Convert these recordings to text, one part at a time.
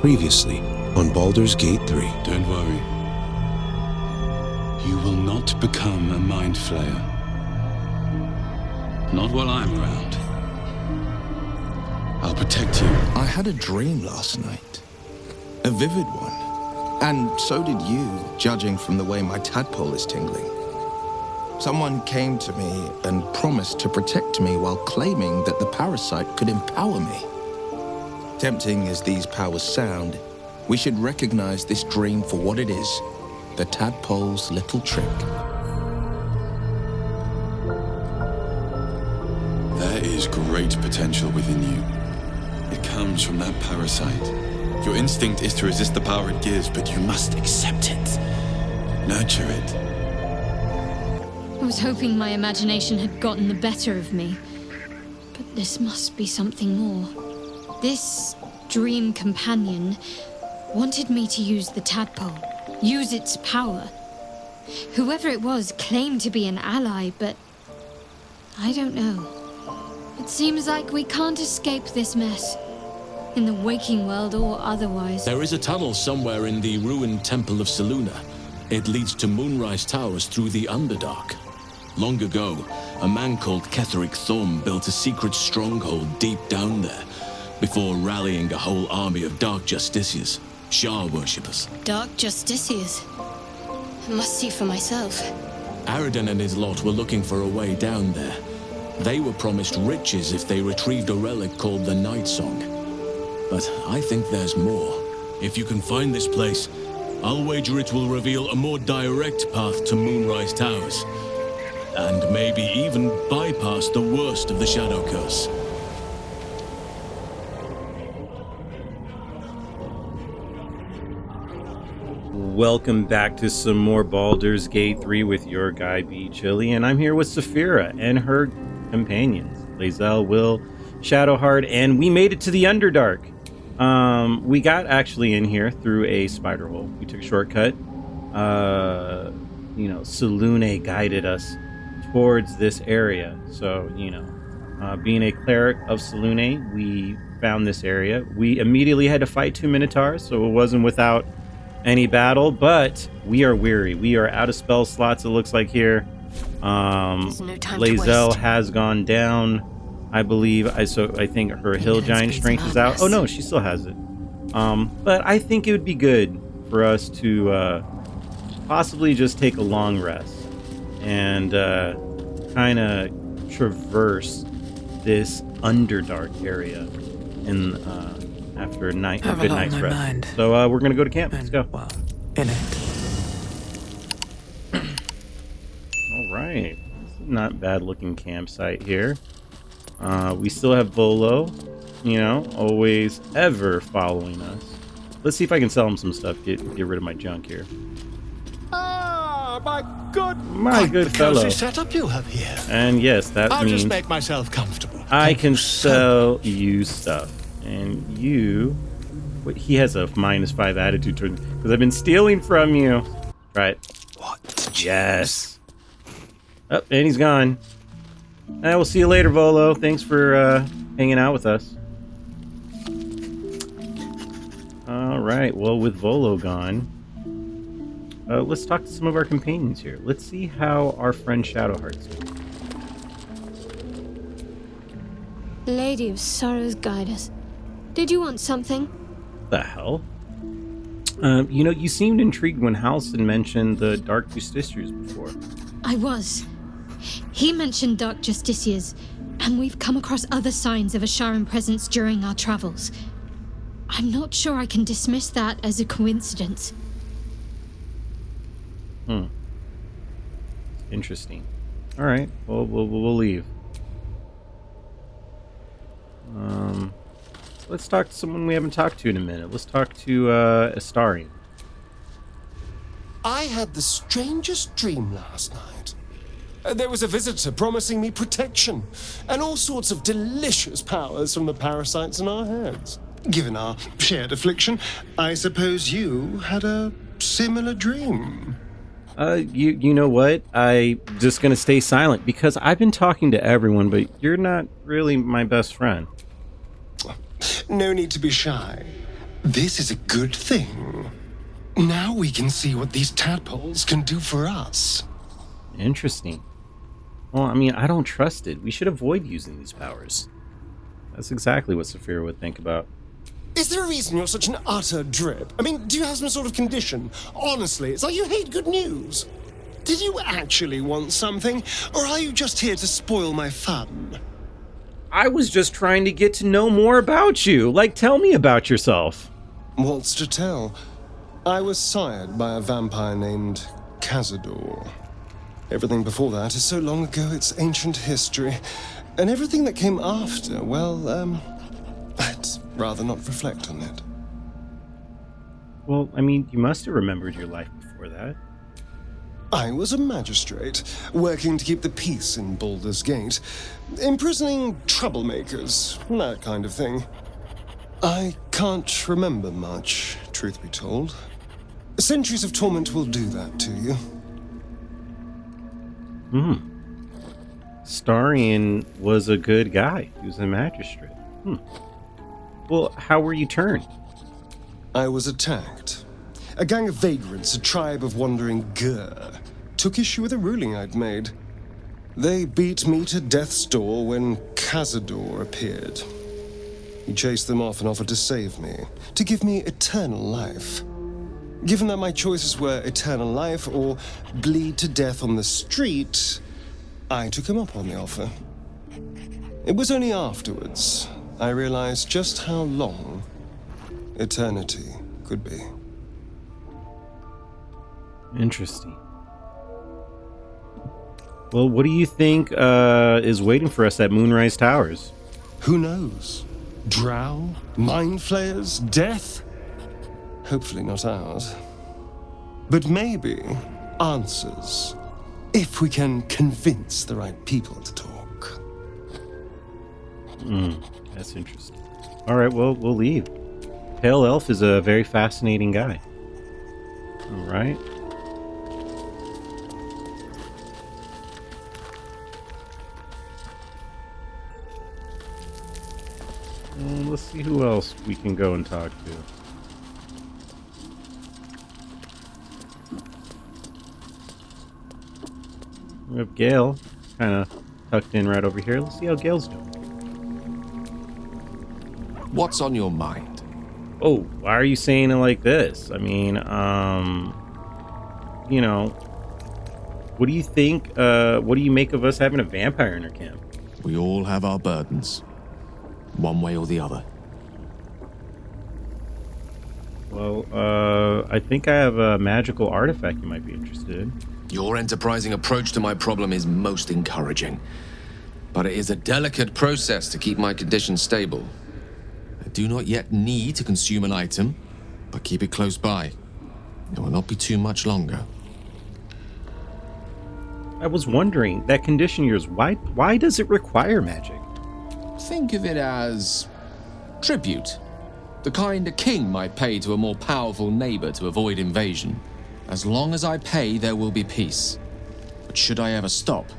Previously on Baldur's Gate 3. Don't worry. You will not become a mind flayer. Not while I'm around. I'll protect you. I had a dream last night. A vivid one. And so did you, judging from the way my tadpole is tingling. Someone came to me and promised to protect me while claiming that the parasite could empower me. Tempting as these powers sound, we should recognize this dream for what it is, the tadpole's little trick. There is great potential within you. It comes from that parasite. Your instinct is to resist the power it gives, but you must accept it. Nurture it. I was hoping my imagination had gotten the better of me. But this must be something more. This dream companion wanted me to use the tadpole, use its power. Whoever it was claimed to be an ally, but I don't know. It seems like we can't escape this mess, in the waking world or otherwise. There is a tunnel somewhere in the ruined Temple of Selûne. It leads to Moonrise Towers through the Underdark. Long ago, a man called Ketheric Thorm built a secret stronghold deep down there, before rallying a whole army of Dark Justiciars, Shah worshippers. Dark Justiciars? I must see for myself. Aradin and his lot were looking for a way down there. They were promised riches if they retrieved a relic called the Night Song. But I think there's more. If you can find this place, I'll wager it will reveal a more direct path to Moonrise Towers. And maybe even bypass the worst of the Shadow Curse. Welcome back to some more Baldur's Gate 3 with your guy B Chili, and I'm here with Sapphira and her companions, Lae'zel, Will, Shadowheart, and we made it to the Underdark. We got actually in here through a spider hole. We took a shortcut. Selûne guided us towards this area. So, being a cleric of Selûne, we found this area. We immediately had to fight 2 minotaurs, so it wasn't without any battle, but we are weary. We are out of spell slots, it looks like here. Lae'zel has gone down, I believe. I think her hill giant strength is out. Oh no, she still has it. But I think it would be good for us to possibly just take a long rest and kind of traverse this Underdark area in after a good night's rest. Mind. So we're gonna go to camp. Let's go. Well, in it. All right, this is not bad looking campsite here. We still have Volo, always ever following us. Let's see if I can sell him some stuff. Get rid of my junk here. My good fellow. cozy setup you have here. And yes, that I'll means just make myself comfortable. I can sell you stuff. And you... Wait, he has a -5 attitude toward me because I've been stealing from you. Right. What? Yes. Oh, and he's gone. We'll see you later, Volo. Thanks for hanging out with us. All right. Well, with Volo gone, let's talk to some of our companions here. Let's see how our friend Shadowheart's doing. Lady of Sorrows, guide us. Did you want something? The hell? You seemed intrigued when Halson mentioned the Dark Justiciars before. I was. He mentioned Dark Justiciars, and we've come across other signs of a Sharan presence during our travels. I'm not sure I can dismiss that as a coincidence. Interesting. All right. Well, we'll leave. Let's talk to someone we haven't talked to in a minute. Let's talk to Astarion. I had the strangest dream last night. There was a visitor promising me protection and all sorts of delicious powers from the parasites in our hands. Given our shared affliction, I suppose you had a similar dream. You know what? I'm just gonna stay silent because I've been talking to everyone, but you're not really my best friend. No need to be shy. This is a good thing. Now we can see what these tadpoles can do for us. Interesting. Well, I mean, I don't trust it. We should avoid using these powers. That's exactly what Sapphira would think about. Is there a reason you're such an utter drip? I mean, do you have some sort of condition? Honestly, it's like you hate good news. Did you actually want something, or are you just here to spoil my fun? I was just trying to get to know more about you. Like, tell me about yourself. What's to tell? I was sired by a vampire named Cazador. Everything before that is so long ago it's ancient history. And everything that came after, well, I'd rather not reflect on it. Well, I mean, you must have remembered your life before that. I was a magistrate, working to keep the peace in Baldur's Gate, imprisoning troublemakers, that kind of thing. I can't remember much, truth be told. Centuries of torment will do that to you. Starion was a good guy. He was a magistrate. Well, how were you turned? I was attacked. A gang of vagrants, a tribe of wandering Gur, took issue with a ruling I'd made. They beat me to death's door when Cazador appeared. He chased them off and offered to save me, to give me eternal life. Given that my choices were eternal life or bleed to death on the street, I took him up on the offer. It was only afterwards I realized just how long eternity could be. Interesting. Well, what do you think is waiting for us at Moonrise Towers? Who knows? Drow? Mind flayers? Death? Hopefully not ours. But maybe answers, if we can convince the right people to talk. That's interesting. All right, well, we'll leave. Pale Elf is a very fascinating guy. All right. Let's see who else we can go and talk to. We have Gale, kind of tucked in right over here. Let's see how Gale's doing. What's on your mind? Oh, why are you saying it like this? I mean, you know, what do you think? What do you make of us having a vampire in our camp? We all have our burdens, one way or the other. Well, I think I have a magical artifact you might be interested in. Your enterprising approach to my problem is most encouraging. But it is a delicate process to keep my condition stable. I do not yet need to consume an item, but keep it close by. It will not be too much longer. I was wondering, that condition of yours, why does it require magic? Think of it as tribute. The kind a king might pay to a more powerful neighbor to avoid invasion. As long as I pay, there will be peace. But should I ever stop,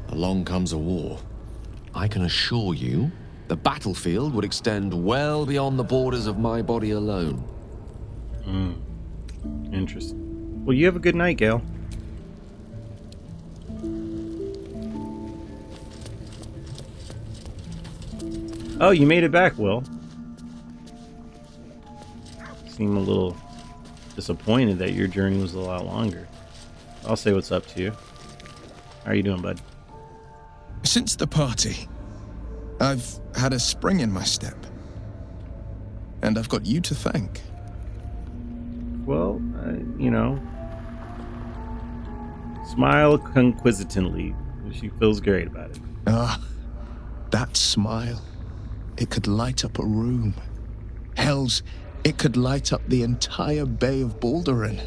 along comes a war. I can assure you, the battlefield would extend well beyond the borders of my body alone. Interesting. Well, you have a good night, Gale. Oh, you made it back, Will. Seem a little disappointed that your journey was a lot longer. I'll say what's up to you. How are you doing, bud? Since the party, I've had a spring in my step. And I've got you to thank. Well, you know, smile conquisitively. She feels great about it. Ah, that smile. It could light up a room. Hells, it could light up the entire Bay of Baldurin.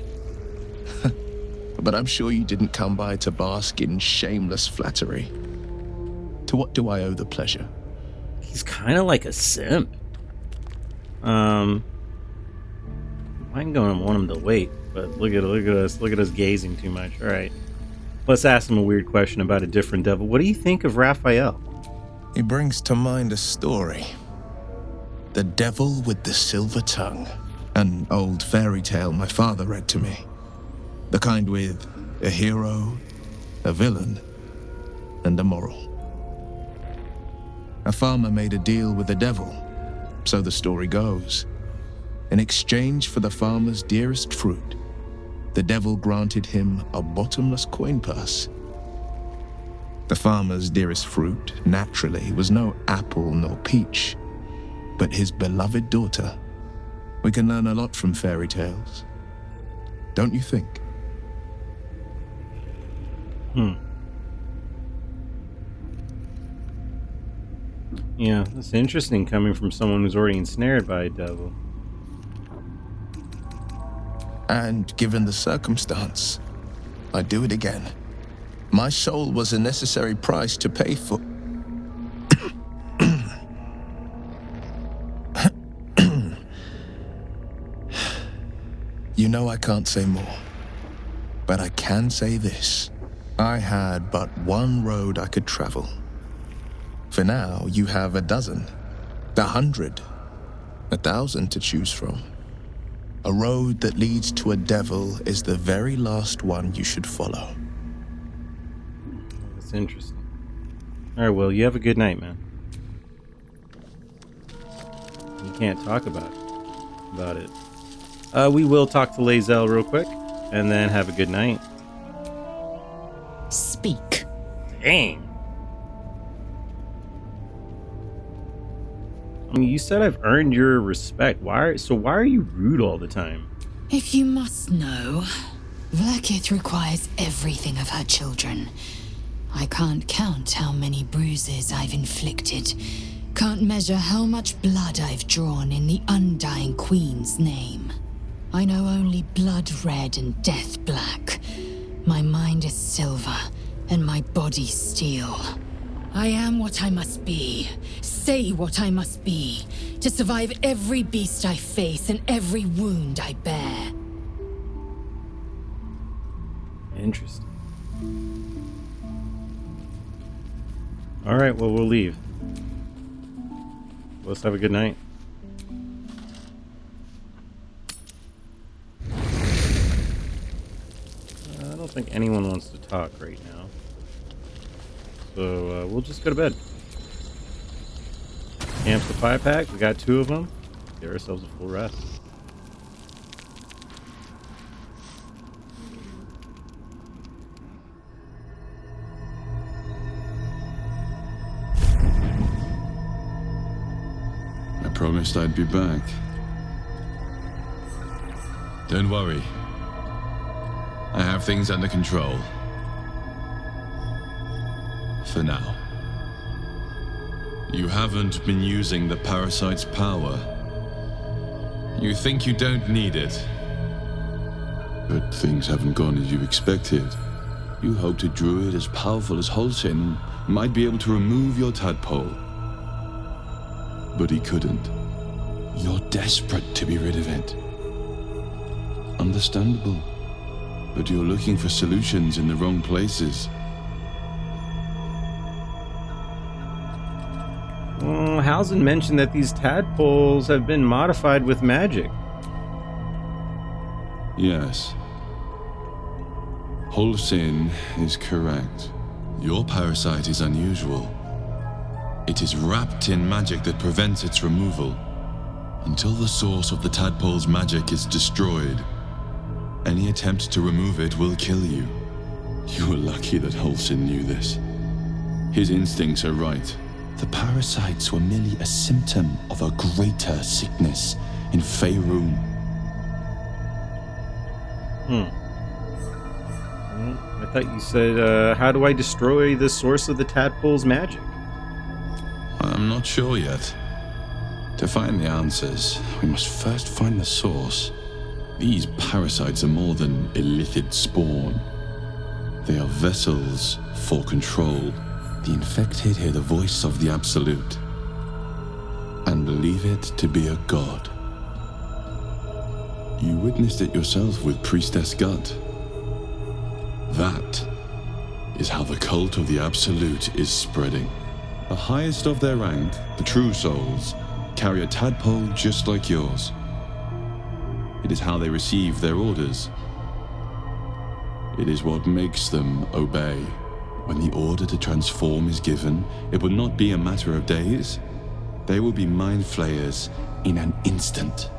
But I'm sure you didn't come by to bask in shameless flattery. To what do I owe the pleasure? He's kind of like a simp. I'm going to want him to wait, but look at us gazing too much. All right, let's ask him a weird question about a different devil. What do you think of Raphael? He brings to mind a story. The Devil with the Silver Tongue. An old fairy tale my father read to me. The kind with a hero, a villain, and a moral. A farmer made a deal with the devil, so the story goes. In exchange for the farmer's dearest fruit, the devil granted him a bottomless coin purse. The farmer's dearest fruit, naturally, was no apple nor peach, but his beloved daughter. We can learn a lot from fairy tales, don't you think? Yeah, that's interesting coming from someone who's already ensnared by a devil. And given the circumstance, I'd do it again. My soul was a necessary price to pay for... You know I can't say more, but I can say this. I had but one road I could travel. For now, you have a dozen, 100, 1,000 to choose from. A road that leads to a devil is the very last one you should follow. That's interesting. Alright, well, you have a good night, man. You can't talk about it. We will talk to Lae'zel real quick, and then have a good night. Speak. Dang. I mean, you said I've earned your respect. Why are you rude all the time? If you must know, Vlaakith requires everything of her children. I can't count how many bruises I've inflicted. Can't measure how much blood I've drawn in the undying Queen's name. I know only blood red and death black. My mind is silver, and my body steel. I am what I must be, say what I must be, to survive every beast I face and every wound I bear. Interesting. Alright, well, we'll leave. Let's have a good night. I don't think anyone wants to talk right now. So we'll just go to bed. Camp supply pack, we got 2 of them. Get ourselves a full rest. I promised I'd be back. Don't worry. I have things under control. For now. You haven't been using the parasite's power. You think you don't need it. But things haven't gone as you expected. You hoped a druid as powerful as Holsin might be able to remove your tadpole. But he couldn't. You're desperate to be rid of it. Understandable. But you're looking for solutions in the wrong places. Halsin mentioned that these tadpoles have been modified with magic. Yes. Holsin is correct. Your parasite is unusual. It is wrapped in magic that prevents its removal. Until the source of the tadpole's magic is destroyed, any attempt to remove it will kill you. You were lucky that Holsin knew this. His instincts are right. The parasites were merely a symptom of a greater sickness in Faerun. I thought you said, how do I destroy the source of the tadpole's magic? I'm not sure yet. To find the answers, we must first find the source. These parasites are more than illithid spawn. They are vessels for control. The infected hear the voice of the Absolute and believe it to be a god. You witnessed it yourself with Priestess Glut. That is how the cult of the Absolute is spreading. The highest of their rank, the true souls, carry a tadpole just like yours. It is how they receive their orders. It is what makes them obey. When the order to transform is given, it will not be a matter of days. They will be mind flayers in an instant.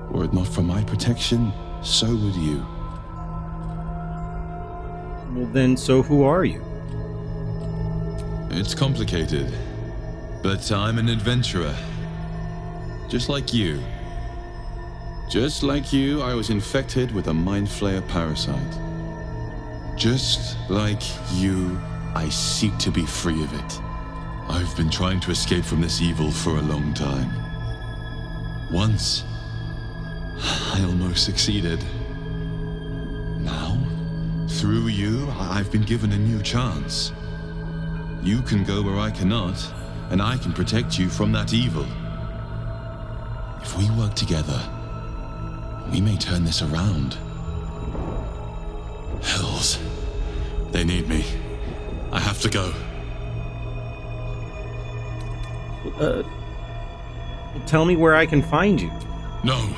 Were it not for my protection, so would you. Well then, so who are you? It's complicated, but I'm an adventurer. Just like you. Just like you, I was infected with a mind flayer parasite. Just like you, I seek to be free of it. I've been trying to escape from this evil for a long time. Once, I almost succeeded. Now, through you, I've been given a new chance. You can go where I cannot, and I can protect you from that evil. If we work together, we may turn this around. Hells. They need me. I have to go. Tell me where I can find you. No.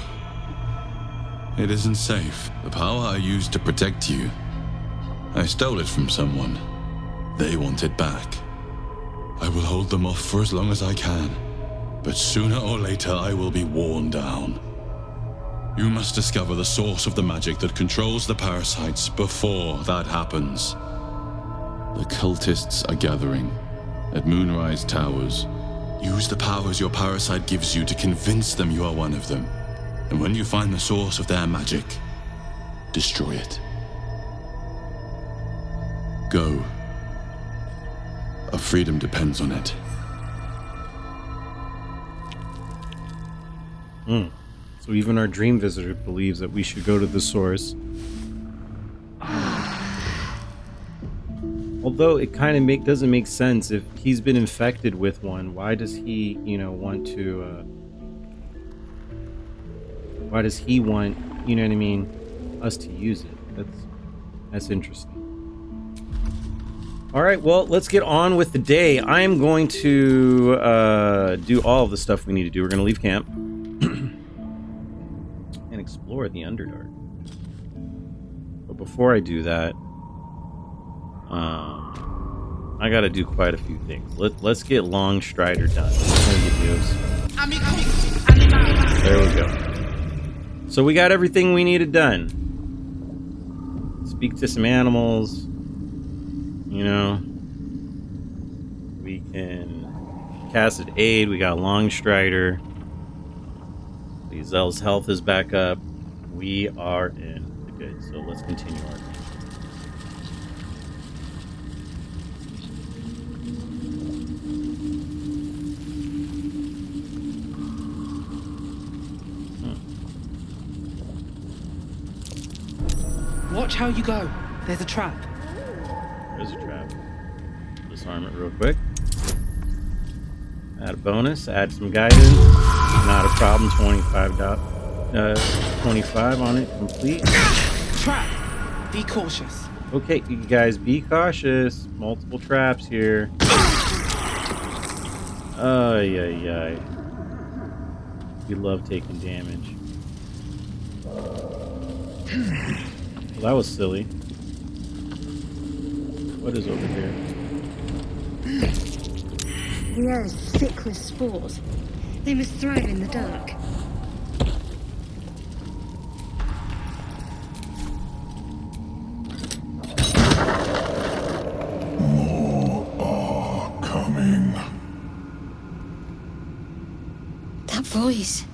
It isn't safe. The power I used to protect you, I stole it from someone. They want it back. I will hold them off for as long as I can, but sooner or later I will be worn down. You must discover the source of the magic that controls the parasites before that happens. The cultists are gathering at Moonrise Towers. Use the powers your parasite gives you to convince them you are one of them. And when you find the source of their magic, destroy it. Go. Our freedom depends on it. So even our dream visitor believes that we should go to the source. Although it kind of doesn't make sense. If he's been infected with one, why does he, want to, why does he want, you know what I mean, us to use it? That's interesting. All right, well, let's get on with the day. I'm going to do all of the stuff we need to do. We're going to leave camp and explore the Underdark. But before I do that, I got to do quite a few things. Let's get Long Strider done. There we go. So we got everything we needed done. Speak to some animals. We can casted aid. We got Long Strider. Liesel's health is back up. We are in the good. So let's continue our day. Watch how you go. There's a trap. There's a trap. Disarm it real quick. Add a bonus. Add some guidance. Not a problem. 25 on it. Complete. Trap. Be cautious. Okay, you guys, be cautious. Multiple traps here. Ay, ay, ay. We love taking damage. Well, that was silly. What is over here? The air is thick with spores. They must thrive in the dark. More are coming. That voice.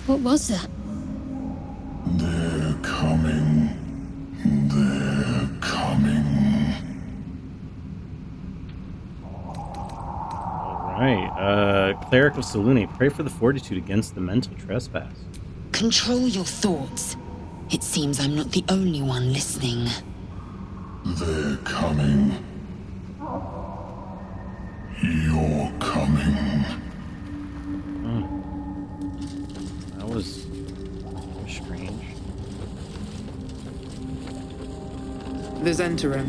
What was that? They're coming. They're coming. Alright, Cleric of Selune, pray for the fortitude against the mental trespass. Control your thoughts. It seems I'm not the only one listening. They're coming. You're coming. That was strange. The Zentarim.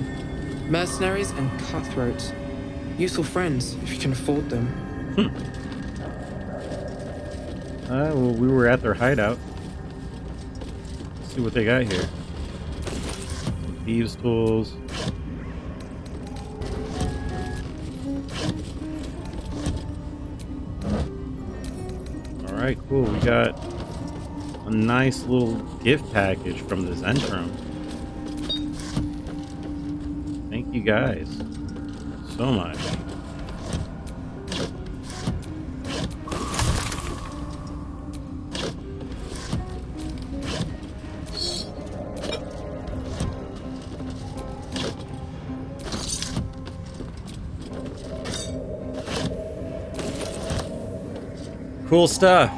Mercenaries and cutthroats. Useful friends, if you can afford them. Well, we were at their hideout. Let's see what they got here. Thieves' tools. Alright, cool. We got a nice little gift package from the Zentrum. Thank you guys so much. Cool stuff.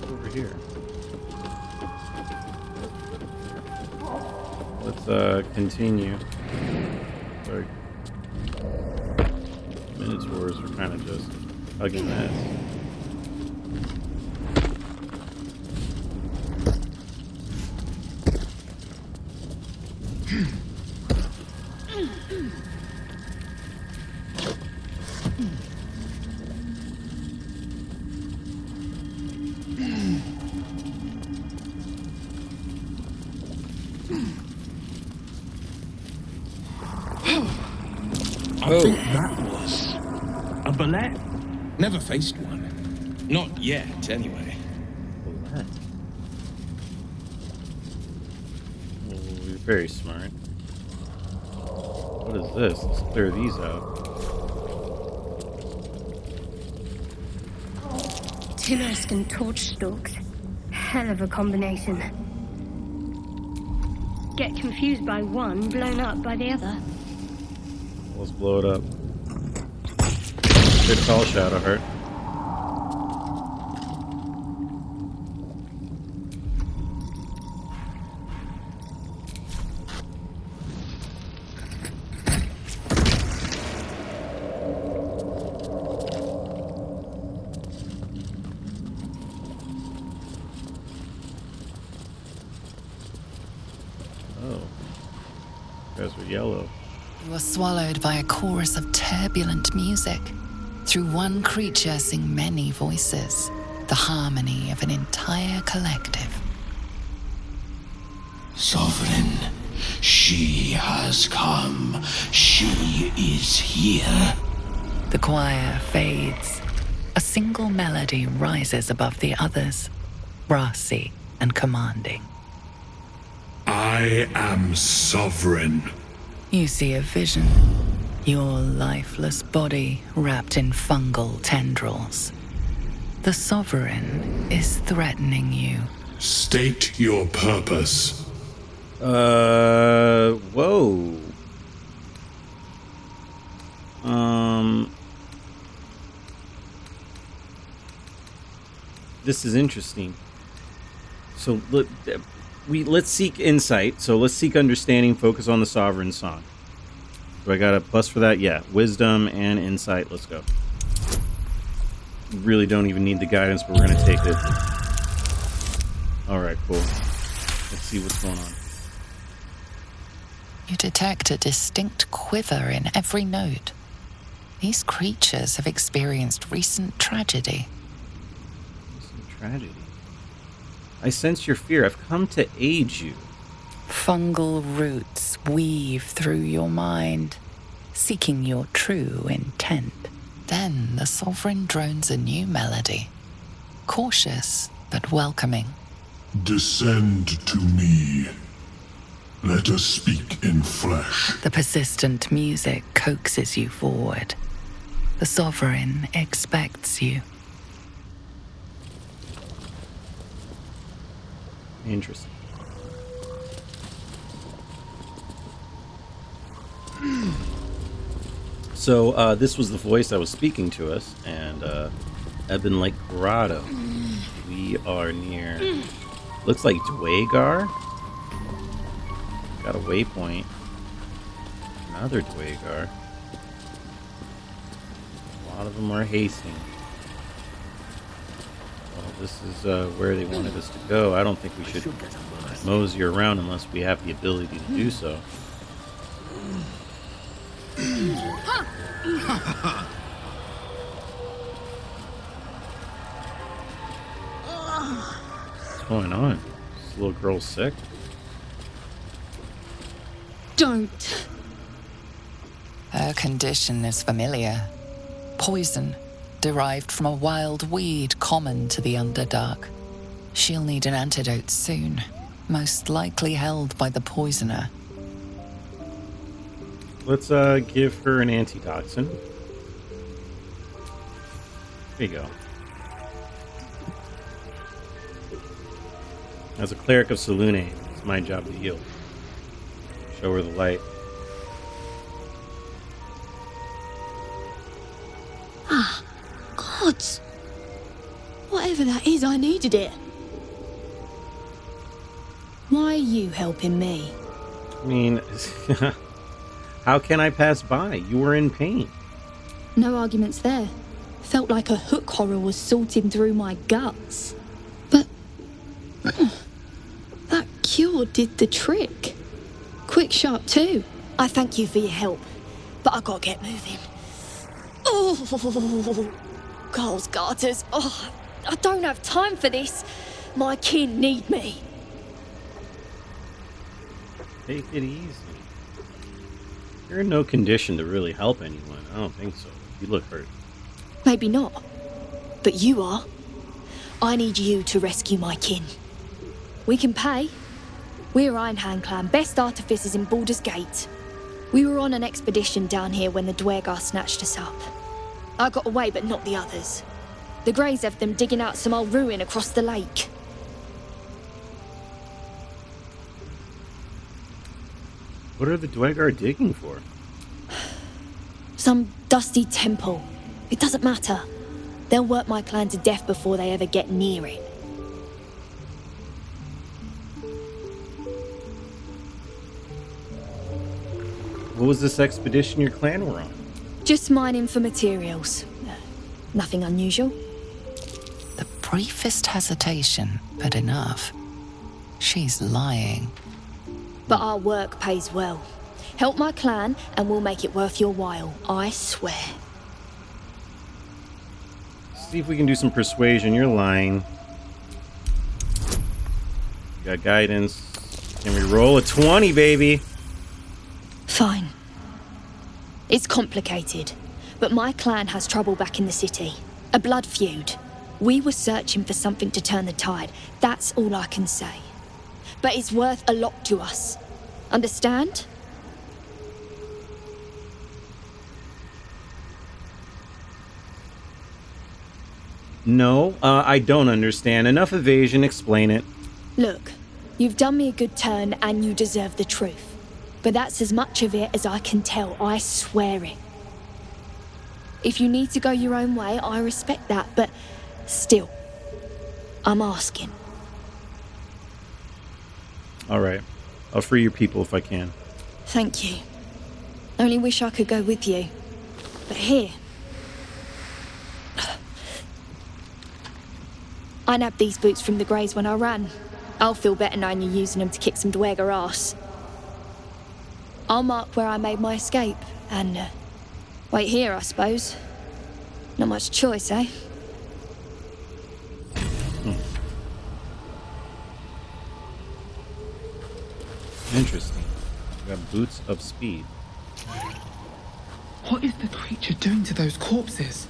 Over here. Let's continue. Sorry. Minotaurs are kind of just hugging that. I think that was a bullet. Never faced one. Not yet, anyway. Bullet. Oh, you're very smart. What is this? Let's clear these out. Tinnersk and torch stalks. Hell of a combination. Get confused by one, blown up by the other. Let's blow it up. Good call, Shadowheart. Oh. You guys were yellow. You are swallowed by a chorus of turbulent music. Through one creature sing many voices, the harmony of an entire collective. Sovereign, she has come. She is here. The choir fades. A single melody rises above the others, brassy and commanding. I am sovereign. You see a vision. Your lifeless body wrapped in fungal tendrils. The Sovereign is threatening you. State your purpose. Whoa. This is interesting. So let's seek insight. So let's seek understanding. Focus on the Sovereign song. Do I got a plus for that? Yeah. Wisdom and insight. Let's go. Really don't even need the guidance, but we're going to take it. Alright, cool. Let's see what's going on. You detect a distinct quiver in every note. These creatures have experienced recent tragedy. Recent tragedy? I sense your fear. I've come to aid you. Fungal roots weave through your mind, seeking your true intent. Then the Sovereign drones a new melody, cautious but welcoming. Descend to me. Let us speak in flesh. The persistent music coaxes you forward. The Sovereign expects you. Interesting. So this was the voice that was speaking to us, and Ebon Lake Grotto. We are near. Looks like duergar. Got a waypoint. Another duergar. A lot of them are hasting. Well, this is where they wanted us to go. I don't think we should mosey around unless we have the ability to do so. going on? This little girl's sick? Don't. Her condition is familiar. Poison, derived from a wild weed common to the Underdark. She'll need an antidote soon, most likely held by the poisoner. Let's give her an antitoxin. There you go. As a cleric of Selûne, it's my job to heal. Show her the light. Ah, gods. Whatever that is, I needed it. Why are you helping me? I mean, how can I pass by? You were in pain. No arguments there. Felt like a hook horror was sorting through my guts. But that cure did the trick. Quick, sharp too. I thank you for your help, but I gotta get moving. Oh, Carl's garters. Oh, I don't have time for this. My kin need me. Take it easy. You're in no condition to really help anyone. I don't think so. You look hurt. Maybe not, but you are. I need you to rescue my kin. We can pay. We're Iron Hand Clan, best artificers in Baldur's Gate. We were on an expedition down here when the duergar snatched us up. I got away, but not the others. The Greys have them digging out some old ruin across the lake. What are the duergar digging for? Some dusty temple. It doesn't matter. They'll work my clan to death before they ever get near it. What was this expedition your clan were on? Just mining for materials. Nothing unusual. The briefest hesitation, but enough. She's lying. But our work pays well. Help my clan and we'll make it worth your while, I swear. See if we can do some persuasion. You're lying. You got guidance. Can we roll a 20, baby? Fine. It's complicated, but my clan has trouble back in the city. A blood feud. We were searching for something to turn the tide. That's all I can say. But it's worth a lot to us. Understand? No, I don't understand. Enough evasion. Explain it. Look, you've done me a good turn and you deserve the truth. But that's as much of it as I can tell, I swear it. If you need to go your own way, I respect that, but still, I'm asking. All right. I'll free your people if I can. Thank you. Only wish I could go with you. But here. I nabbed these boots from the Greys when I ran. I'll feel better knowing you're using them to kick some duergar ass. I'll mark where I made my escape, and wait here, I suppose. Not much choice, eh? Interesting. We got boots of speed. What is the creature doing to those corpses?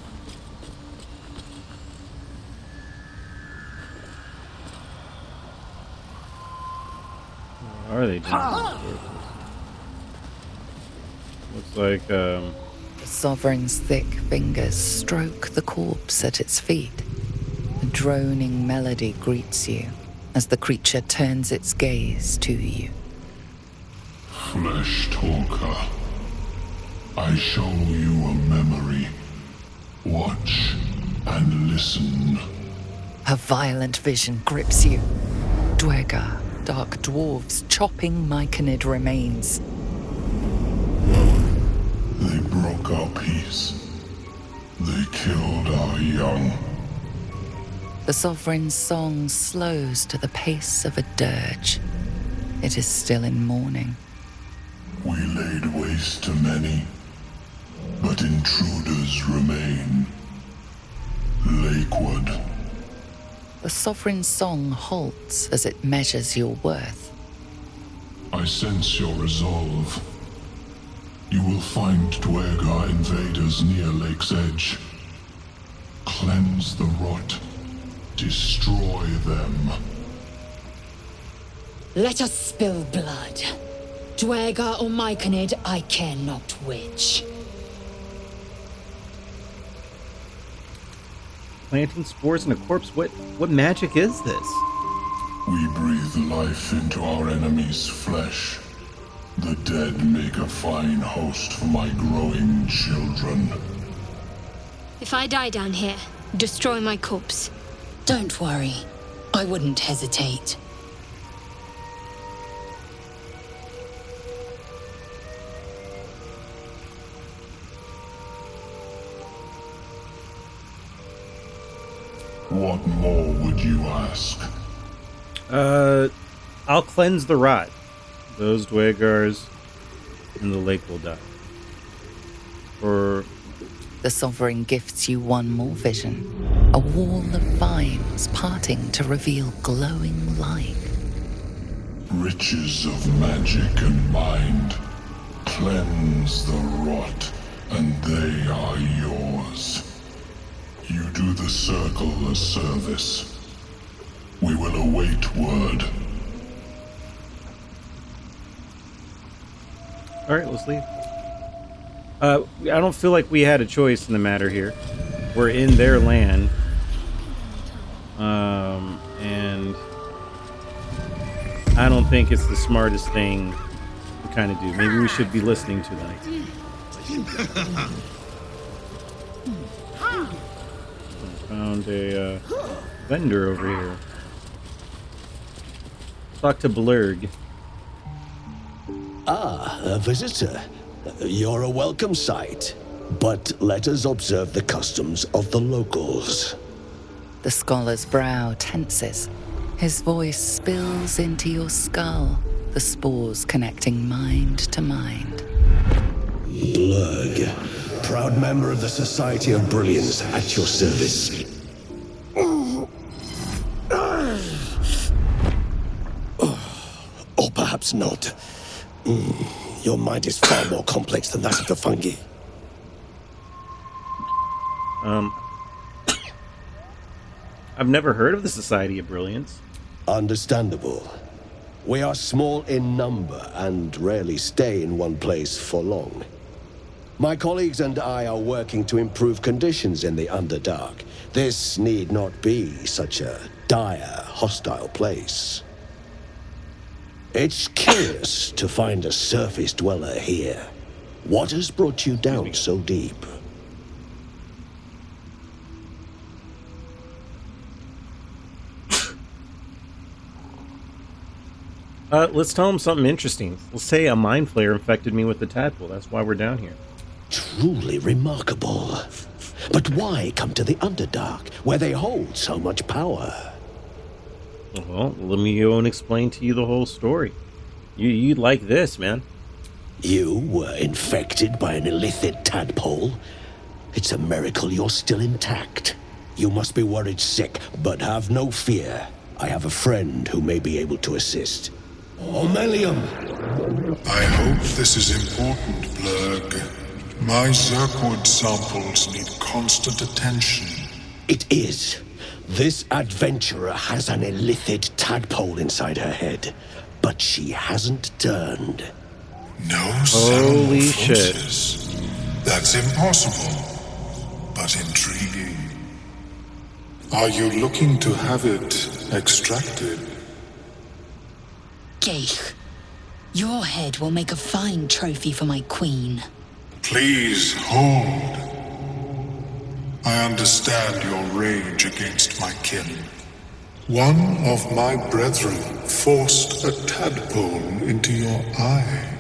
What are they doing? Looks like, The Sovereign's thick fingers stroke the corpse at its feet. A droning melody greets you as the creature turns its gaze to you. Flesh talker, I show you a memory. Watch and listen. Her violent vision grips you. Duergar, dark dwarves chopping Myconid remains. They broke our peace. They killed our young. The Sovereign's song slows to the pace of a dirge. It is still in mourning. We laid waste to many, but intruders remain. Lakewood, The sovereign song halts as it measures your worth. I sense your resolve. You will find duergar invaders near Lake's Edge. Cleanse the rot. Destroy them. Let us spill blood. Duergar or Myconid, I care not which. Planting spores in a corpse? What magic is this? We breathe life into our enemy's flesh. The dead make a fine host for my growing children. If I die down here, destroy my corpse. Don't worry. I wouldn't hesitate. What more would you ask? I'll cleanse the rot. Those duergars in the lake will die. Or The sovereign gifts you one more vision. A wall of vines parting to reveal glowing light. Riches of magic and mind. Cleanse the rot, and they are yours. You do the circle a service. We will await word. Alright, let's leave. I don't feel like we had a choice in the matter here. We're in their land. And I don't think it's the smartest thing to kind of do. Maybe we should be listening to them. Found a vendor over here. Talk to Blurg. Ah, a visitor. You're a welcome sight. But let us observe the customs of the locals. The scholar's brow tenses. His voice spills into your skull, the spores connecting mind to mind. Blurg, proud member of the Society of Brilliance, at your service. Or perhaps not. Your mind is far more complex than that of the fungi. I've never heard of the Society of Brilliance. Understandable. We are small in number and rarely stay in one place for long. My colleagues and I are working to improve conditions in the Underdark. This need not be such a dire, hostile place. It's curious to find a surface dweller here. What has brought you down so deep? Let's tell him something interesting. Let's say a mind flayer infected me with the tadpole. That's why we're down here. Truly remarkable. But why come to the Underdark, where they hold so much power? Well, let me go and explain to you the whole story. You'd like this, man. You were infected by an illithid tadpole? It's a miracle you're still intact. You must be worried sick, but have no fear. I have a friend who may be able to assist. Omeluum! I hope this is important, Blurg. My Zirkwood samples need constant attention. It is. This adventurer has an illithid tadpole inside her head, but she hasn't turned. No Holy shit. That's impossible, but intriguing. Are you looking to have it extracted? Gale, your head will make a fine trophy for my queen. Please hold. I understand your rage against my kin. One of my brethren forced a tadpole into your eye.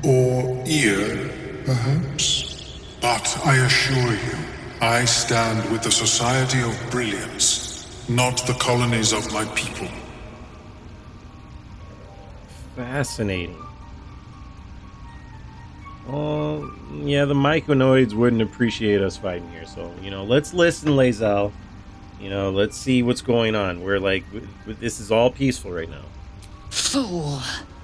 Or ear, perhaps? But I assure you, I stand with the Society of Brilliance, not the colonies of my people. Fascinating. Well, yeah, the Myconoids wouldn't appreciate us fighting here, so, let's listen, Lae'zel. You know, let's see what's going on. We're like, this is all peaceful right now. Fool!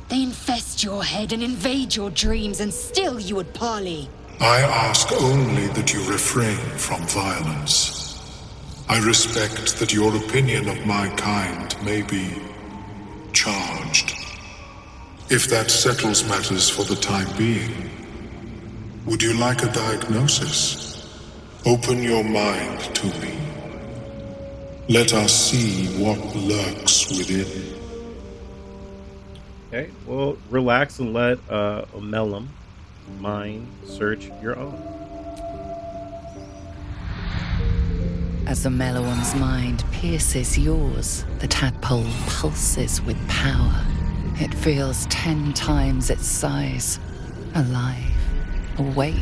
They infest your head and invade your dreams, and still you would parley. I ask only that you refrain from violence. I respect that your opinion of my kind may be charged. If that settles matters for the time being, would you like a diagnosis? Open your mind to me. Let us see what lurks within. Okay, well, relax and let Omeluum mind search your own. As Omeluum's mind pierces yours, the tadpole pulses with power. It feels 10 times its size. Alive, awake,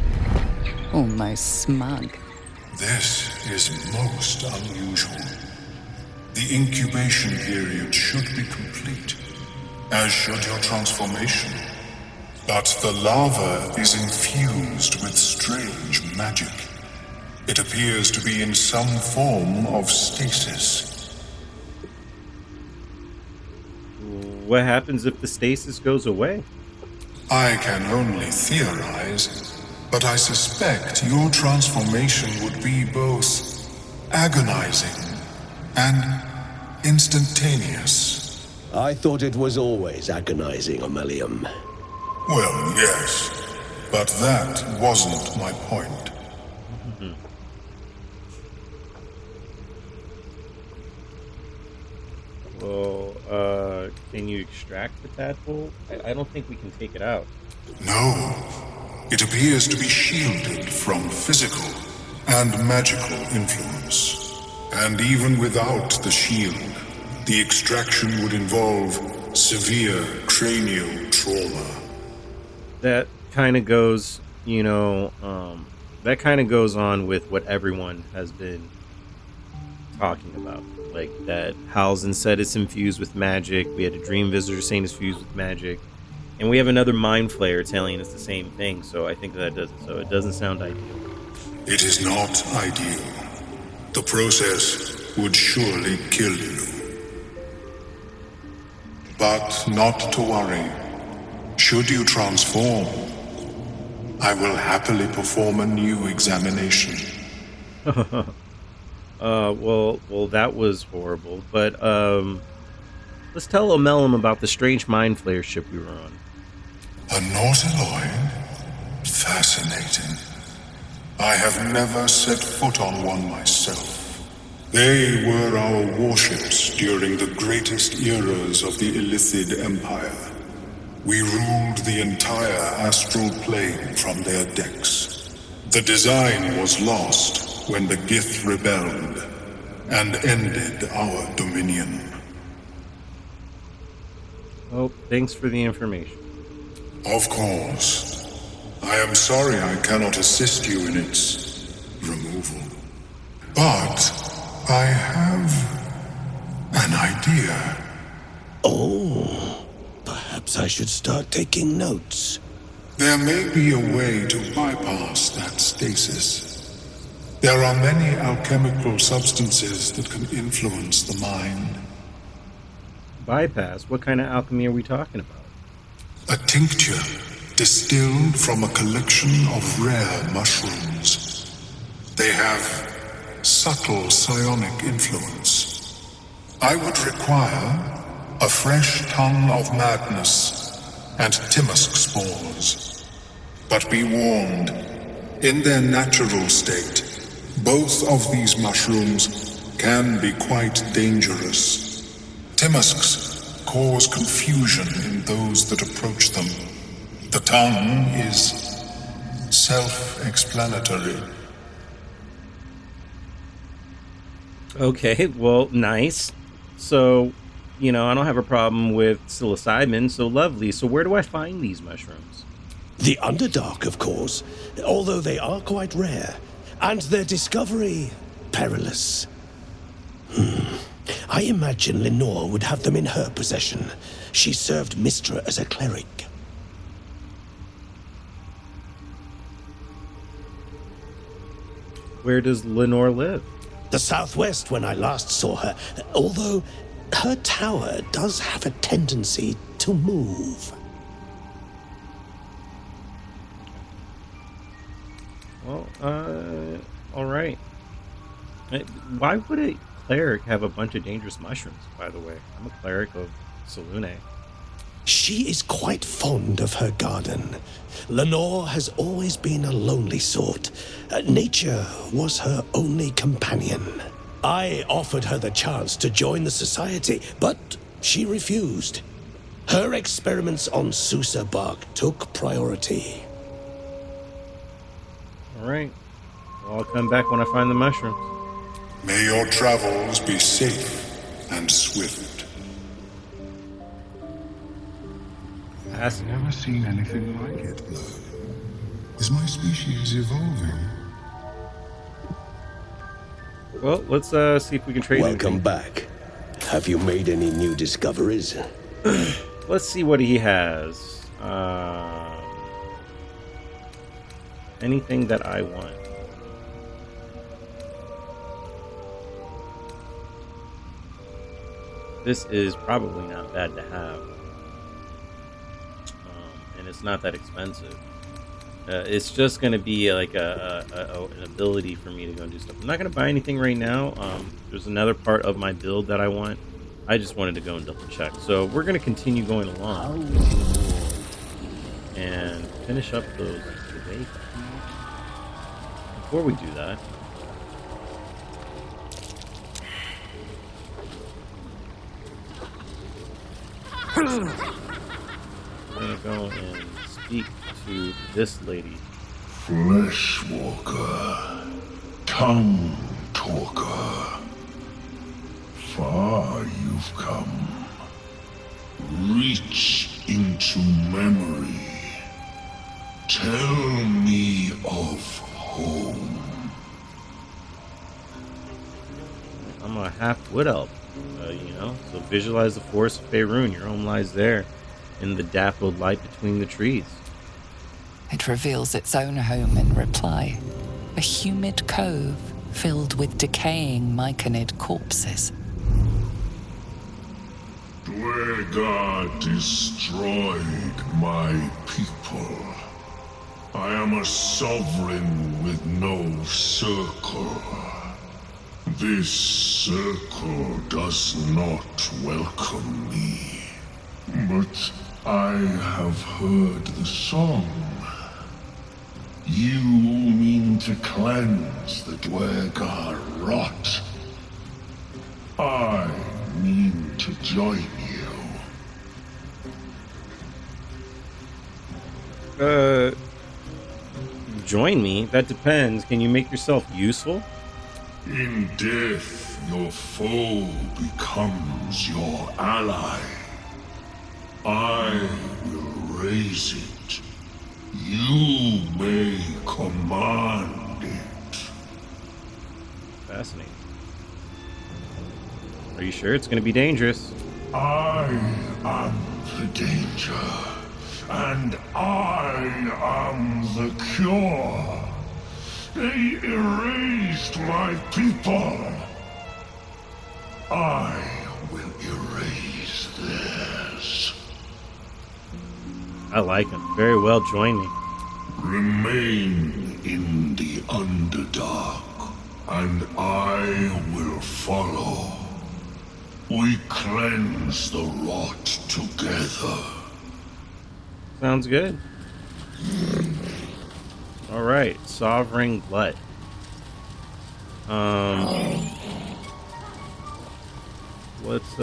almost smug. This is most unusual. The incubation period should be complete, as should your transformation. But the larva is infused with strange magic. It appears to be in some form of stasis. What happens if the stasis goes away? I can only theorize, but I suspect your transformation would be both agonizing and instantaneous. I thought it was always agonizing, Omeluum. Well, yes, but that wasn't my point. Well, can you extract the tadpole? I don't think we can take it out. No, it appears to be shielded from physical and magical influence. And even without the shield, the extraction would involve severe cranial trauma. That kind of goes, that kind of goes on with what everyone has been talking about. Like that Halzen said it's infused with magic. We had a dream visitor saying it's fused with magic. And we have another mind flayer telling us the same thing. So I think that it doesn't sound ideal. It is not ideal. The process would surely kill you. But not to worry. Should you transform, I will happily perform a new examination. Well, that was horrible. But let's tell Omeluum about the strange mind flayer ship we were on. A Nautiloid? Fascinating. I have never set foot on one myself. They were our warships during the greatest eras of the Illithid Empire. We ruled the entire astral plane from their decks. The design was lost when the Gith rebelled and ended our dominion. Oh, thanks for the information. Of course. I am sorry I cannot assist you in its removal. But I have an idea. Oh, perhaps I should start taking notes. There may be a way to bypass that stasis. There are many alchemical substances that can influence the mind. Bypass? What kind of alchemy are we talking about? A tincture distilled from a collection of rare mushrooms. They have subtle psionic influence. I would require a fresh tongue of madness and Timusk spores. But be warned, in their natural state, both of these mushrooms can be quite dangerous. Timusks cause confusion in those that approach them. The tongue is self-explanatory. Okay, well, nice. So, I don't have a problem with psilocybin, so lovely. So where do I find these mushrooms? The Underdark, of course, although they are quite rare, and their discovery perilous. I imagine Lenore would have them in her possession. She served Mistra as a cleric. Where does Lenore live? the southwest when I last saw her, although her tower does have a tendency to move. Well, alright. Why would a cleric have a bunch of dangerous mushrooms, by the way? I'm a cleric of Selûne. She is quite fond of her garden. Lenore has always been a lonely sort. Nature was her only companion. I offered her the chance to join the Society, but she refused. Her experiments on Susa bark took priority. Alright. Well, I'll come back when I find the mushrooms. May your travels be safe and swift. I've never seen anything like it. Is my species evolving? Well, let's see if we can trade. Welcome back. Have you made any new discoveries? Let's see what he has. Anything that I want. This is probably not bad to have. And it's not that expensive. It's just going to be like an ability for me to go and do stuff. I'm not going to buy anything right now. There's another part of my build that I want. I just wanted to go and double check. So we're going to continue going along and finish up those debate. Before we do that, I'm going to go and speak to this lady. Fleshwalker, tongue talker, far you've come. Reach into memory. Tell me of home. I'm a half wood elf, so visualize the forest of Faerun. Your home lies there, in the dappled light between the trees. It reveals its own home in reply. A humid cove filled with decaying Myconid corpses. Duergar destroyed my people. I am a sovereign with no circle. This circle does not welcome me. But I have heard the song. You mean to cleanse the duergar rot. I mean to join you. Join me? That depends. Can you make yourself useful? In death, your foe becomes your ally. I will raise it. You may command it. Fascinating. Are you sure it's going to be dangerous? I am the danger, and I am the cure. They erased my people. I will erase theirs. I like him. Very well, join me. Remain in the Underdark, and I will follow. We cleanse the rot together. Sounds good. All right, Sovereign Glut. Let's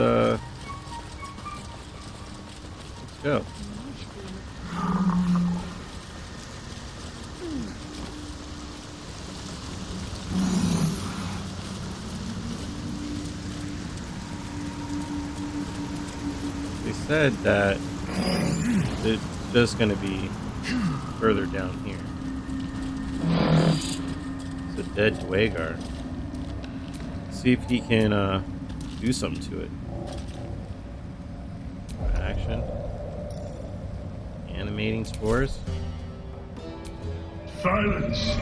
go. They said that it's just going to be further down here. It's a dead duergar. See if he can do something to it. Action. Animating spores. Silence!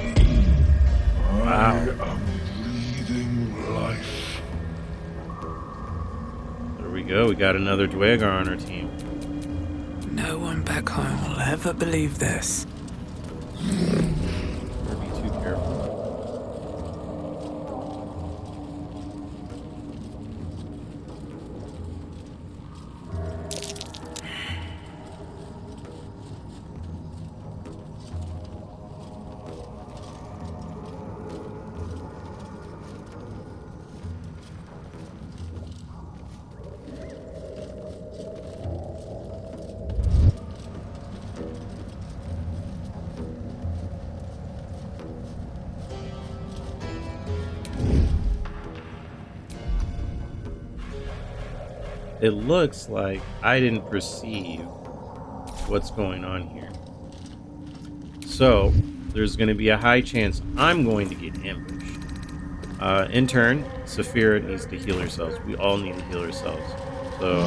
Wow. I am breathing life. There we go. We got another duergar on our team. No one back home will ever believe this. Better be too careful. It looks like I didn't perceive what's going on here. So, there's going to be a high chance I'm going to get ambushed. In turn, Sapphira needs to heal herself. We all need to heal ourselves. So,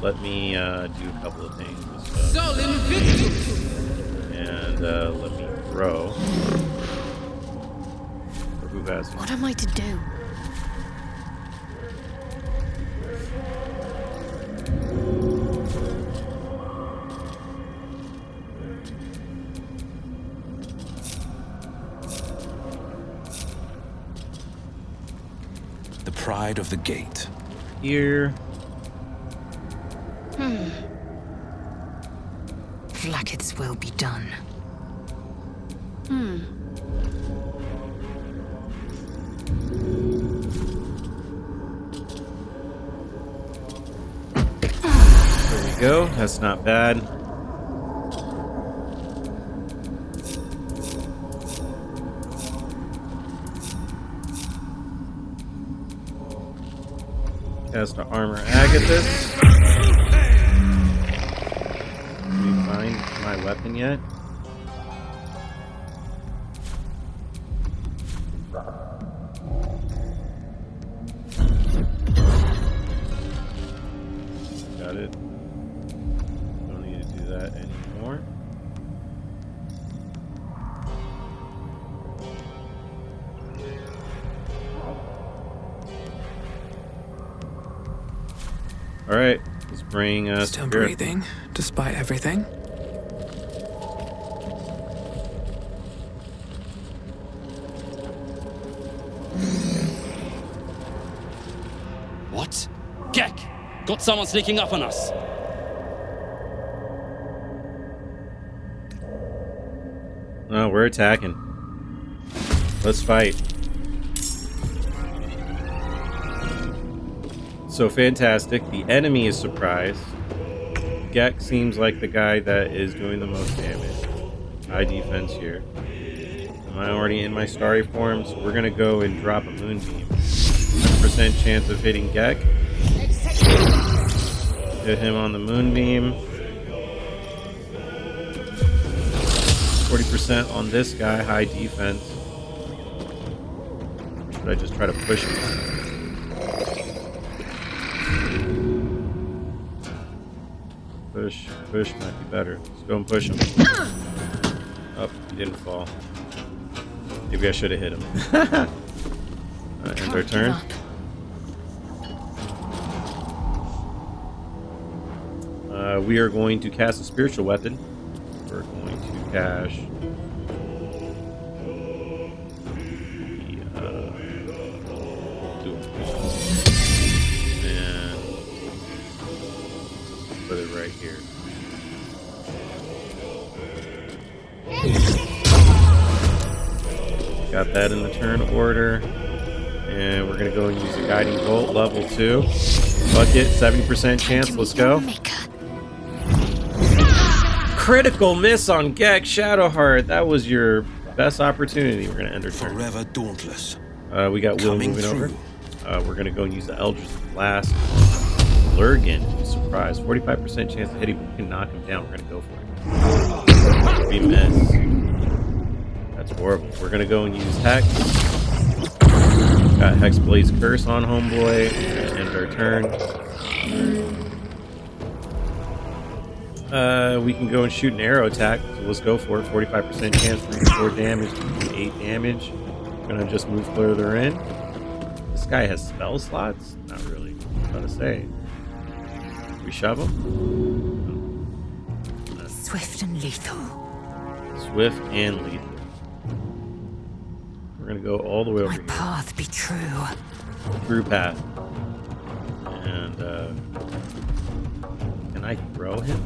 let me do a couple of things. And let me throw. Or who has it? What am I to do? Pride of the gate. Here. Vlaakith's will be done. There we go. That's not bad. Cast an armor agathis. Did we find my weapon yet? Got it. Don't need to do that anymore. All right, let's bring Still Spirit. breathing, despite everything. What? Gek! Got someone sneaking up on us. No, we're attacking. Let's fight. So fantastic. The enemy is surprised. Gek seems like the guy that is doing the most damage. High defense here. Am I already in my starry form? So we're gonna go and drop a moonbeam. 100% chance of hitting Gek. Hit him on the moonbeam. 40% on this guy, high defense. Should I just try to push him? Push might be better. Let's go and push him. Oh, he didn't fall. Maybe I should have hit him. End our turn. We are going to cast a spiritual weapon. We're going to cash and put it right here. Got that in the turn order. And we're going to go and use a guiding bolt, level 2. Bucket, 70% chance. Let's go. Critical miss on Gek, Shadowheart. That was your best opportunity. We're going to end our turn. Forever dauntless. We got Will moving over. We're going to go and use the Eldritch Blast. Lurgan, to be surprised. 45% chance of hitting. We can knock him down. We're going to go for it. We miss. That's horrible. We're going to go and use Hex. Got Hexblade's Curse on Homeboy. We're going to end our turn. We can go and shoot an arrow attack, so let's go for it. 45% chance, 4 damage, 8 damage. I'm gonna just move further in. This guy has spell slots? Not really. What to say? We shove him? No. Swift and lethal. Swift and lethal. We're gonna go all the way over My here. path be true. Through path. And can I throw him?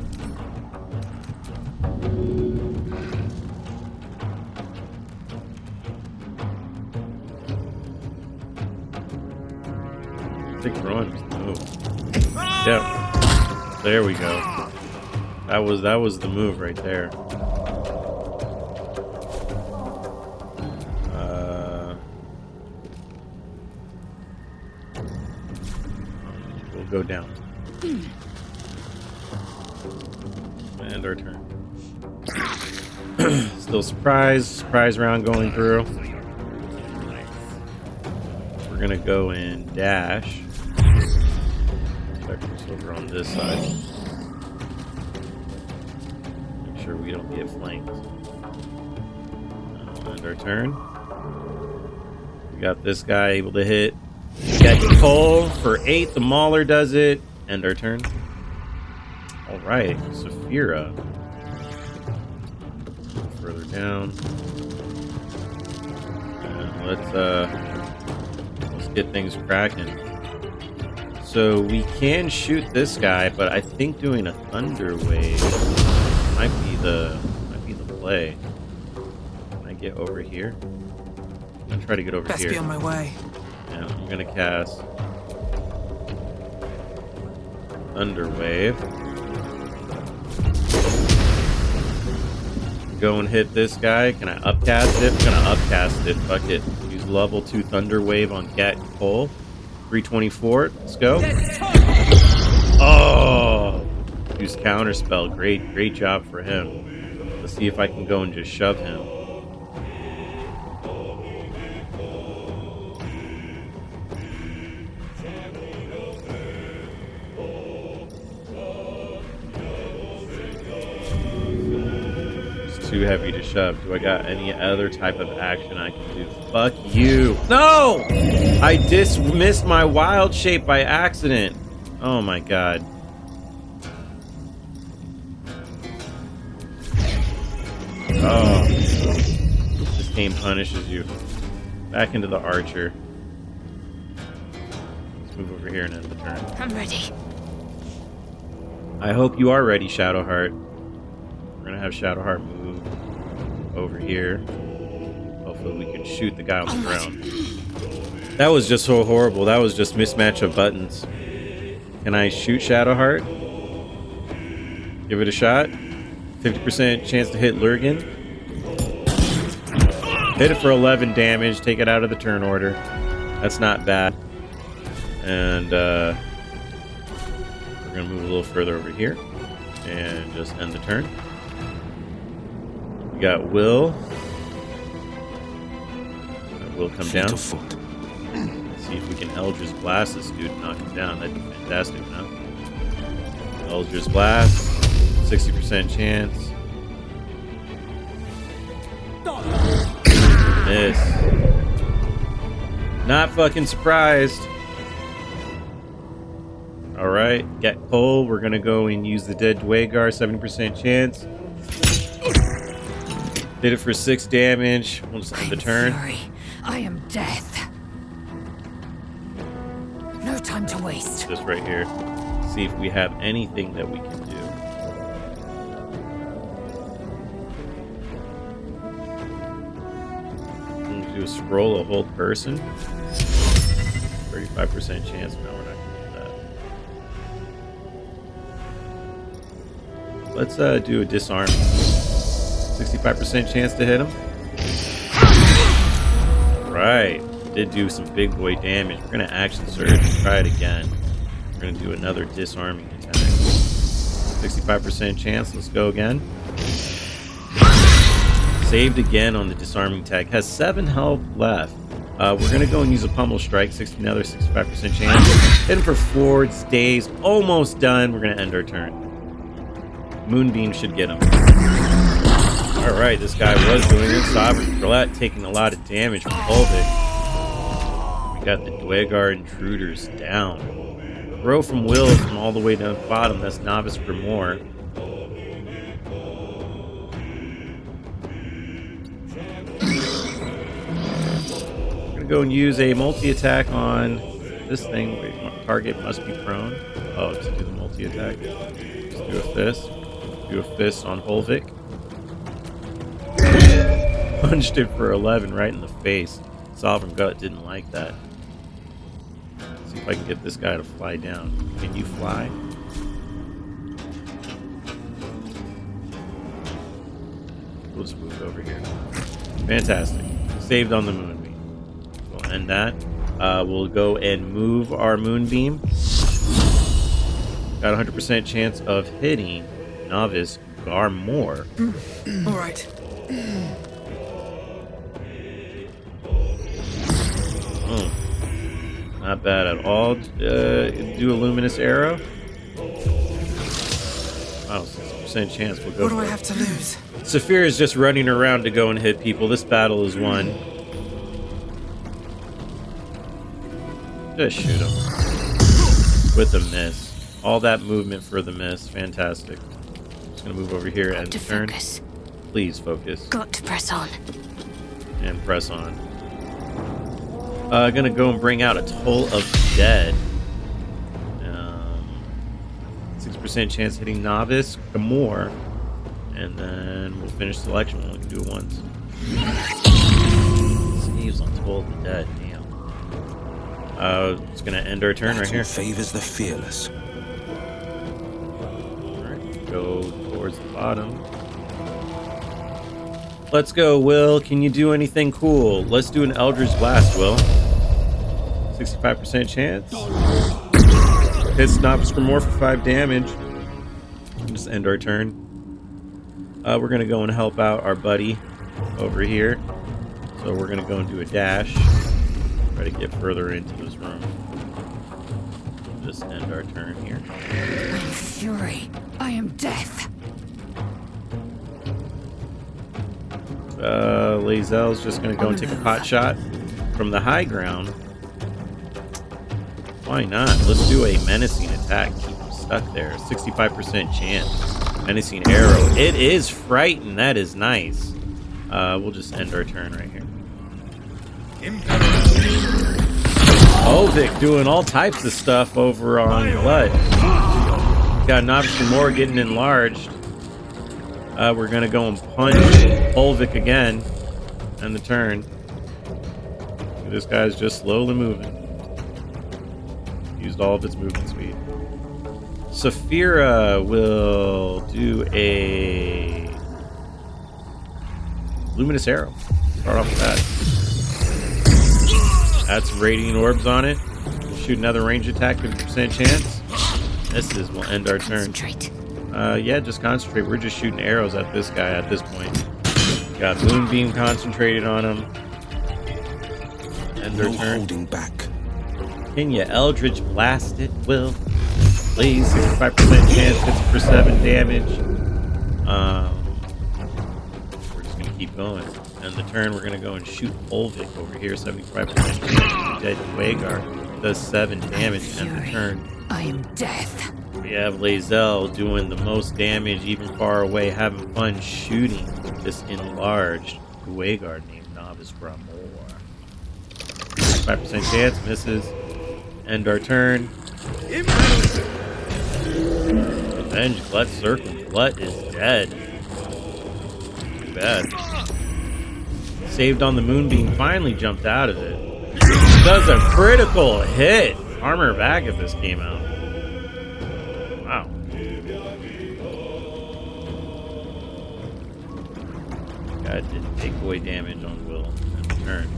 I think throwing was the move. Yep. There we go. That was the move right there. We'll go down. And our turn. Still surprise round going through. We're gonna go in dash. Vector's over on this side. Make sure we don't get flanked. End our turn. We got this guy able to hit. Get Cole for 8. The Mauler does it. End our turn. Alright, Sapphira. Further down. And let's get things cracking. So we can shoot this guy, but I think doing a thunder wave might be the play. Can I get over here? I'm gonna try to get over here. Best be on my way. Yeah, I'm gonna cast Thunder Wave. Go and hit this guy. Can I upcast it? I'm gonna upcast it. Fuck it. Use level 2 Thunder Wave on Gat Cole. 324. Let's go. Oh! Use Counterspell. Great job for him. Let's see if I can go and just shove him. Too heavy to shove. Do I got any other type of action I can do? Fuck you. No! I dismissed my wild shape by accident. Oh my god. Oh. This game punishes you. Back into the archer. Let's move over here and end the turn. I'm ready. I hope you are ready, Shadowheart. We're gonna have Shadowheart move over here. Hopefully we can shoot the guy on the ground. That was just so horrible. That was just mismatch of buttons. Can I shoot Shadowheart? Give it a shot. 50% chance to hit Lurgan. Hit it for 11 damage. Take it out of the turn order. That's not bad. And we're gonna move a little further over here and just end the turn. We got Will. Will come down. Let's see if we can Eldritch Blast this dude and knock him down. That'd be fantastic, huh? Eldritch Blast. 60% chance. Miss. Not fucking surprised. Alright, get Cole. We're gonna go and use the dead duergar. 70% chance. Did it for 6 damage. We'll just end the turn. Fury. I am death. No time to waste. Just right here. See if we have anything that we can do. Do a scroll a whole person. 35% chance. No, we're not gonna do that. Let's do a disarm. 65% chance to hit him. Right. Did do some big boy damage. We're gonna action surge and try it again. We're gonna do another disarming attack. 65% chance. Let's go again. Saved again on the disarming tag. Has 7 health left. We're gonna go and use a pummel strike. Another 65% chance. Hit him for 4 days. Almost done. We're gonna end our turn. Moonbeam should get him. Alright, this guy was doing it. Sovereign Glut taking a lot of damage from Ulvik. We got the duergar intruders down. Throw from Will from all the way down the bottom. That's Novice Grimoire. I'm going to go and use a multi-attack on this thing. Wait, target must be prone. Oh, to do the multi-attack. Let's do a fist. Do a fist on Ulvik. Punched it for 11 right in the face. Sovereign Glut didn't like that. Let's see if I can get this guy to fly down. Can you fly? We'll just move over here. Fantastic. Saved on the moonbeam. We'll end that. We'll go and move our moonbeam. Got a 100% chance of hitting Novice Garmore. All right. Oh, not bad at all. Do a luminous arrow. Wow, 60% chance. We'll go. What do I have to lose? Sapphira is just running around to go and hit people. This battle is won. Just shoot him with a miss. All that movement for the miss. Fantastic. Just gonna move over here and turn. Focus. Please focus. Got to press on. And press on. Gonna go and bring out a Toll of Dead. 6% chance hitting Novice, Gamor, and then we'll finish selection. We'll only do it once. Saves on Toll of the Dead. Damn. It's gonna end our turn right here. Favors the fearless. All right, go towards the bottom. Let's go, Will. Can you do anything cool? Let's do an Eldritch Blast, Will. 65% chance. Hits Novice Grimoire for 5 damage. Just end our turn. We're going to go and help out our buddy over here. So we're going to go and do a dash. Try to get further into this room. Just end our turn here. I am fury. I am death. Lazel's just going to go and take a pot shot from the high ground. Why not? Let's do a menacing attack. Keep him stuck there. 65% chance. Menacing arrow. It is frightened. That is nice. We'll just end our turn right here. Ulvik doing all types of stuff over on Glut. Got Novice Grimoire getting enlarged. We're going to go and punch Ulvik again. And the turn. This guy's just slowly moving. Used all of its movement speed. Sapphira will do a luminous arrow. Start off with that. That's radiant orbs on it. Shoot another range attack, 50% chance. Misses. We'll end our turn. Yeah, just concentrate. We're just shooting arrows at this guy at this point. Got Moonbeam concentrated on him. End our turn. Holding back. Can you Eldritch Blast it, Will? Please, 65% chance, hits for 7 damage. We're just going to keep going. And the turn, we're going to go and shoot Ulvik over here, 75% chance. Dead duergar does 7 damage. And the turn. I am death. We have Lazel doing the most damage, even far away, having fun shooting this enlarged duergar named Novice Grimoire. 5% chance, misses. End our turn. Revenge, Glut circle. Glut is dead. Too bad. Saved on the Moonbeam, finally jumped out of it. Does a critical hit. Armor back if this came out. Wow. God did take away damage on Will in the turn.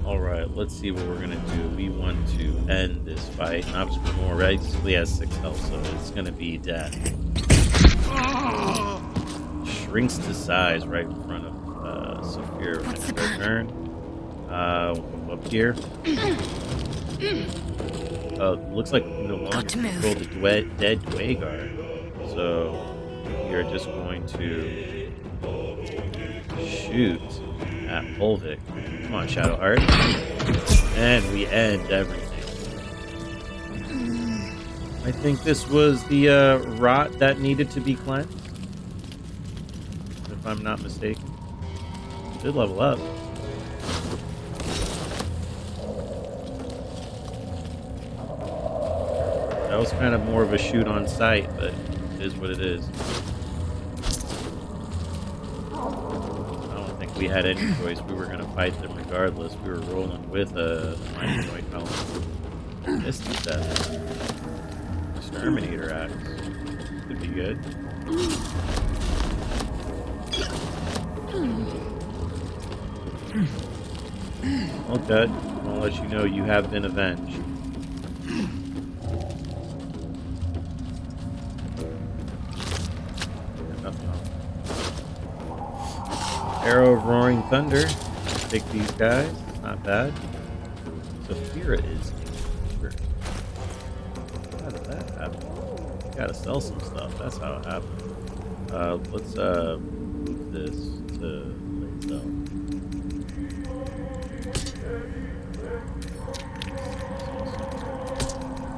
Alright, let's see what we're going to do. We want to end this fight. Novice Grimoire basically has 6 health, so it's going to be death. Shrinks to size right in front of Sapphira. We're going to turn. We'll go up here. Looks like we no longer control the dead duergar. So we are just going to shoot at Volvic. Come on, Shadowheart. And we end everything. I think this was the rot that needed to be cleansed, if I'm not mistaken. Did level up. That was kind of more of a shoot on sight, but it is what it is. I don't think we had any choice. We were going to fight them regardless. We were rolling with a Myconoid Colony. Missed the death. Exterminator axe. Could be good. Well, Dud, I'll let you know you have been avenged. Arrow of Roaring Thunder. Take these guys. Not bad. Sapphira is here. How did that happen? Gotta sell some stuff. That's how it happened. Let's move this to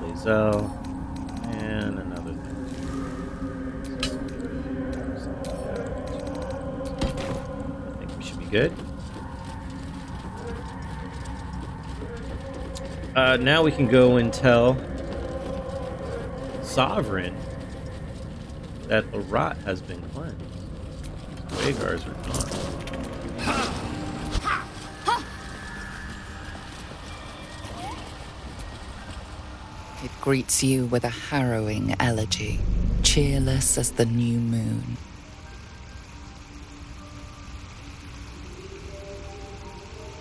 Lazel. And another thing. I think we should be good. Now we can go and tell Sovereign that the rot has been cleansed. Duergars are gone. It greets you with a harrowing elegy, cheerless as the new moon.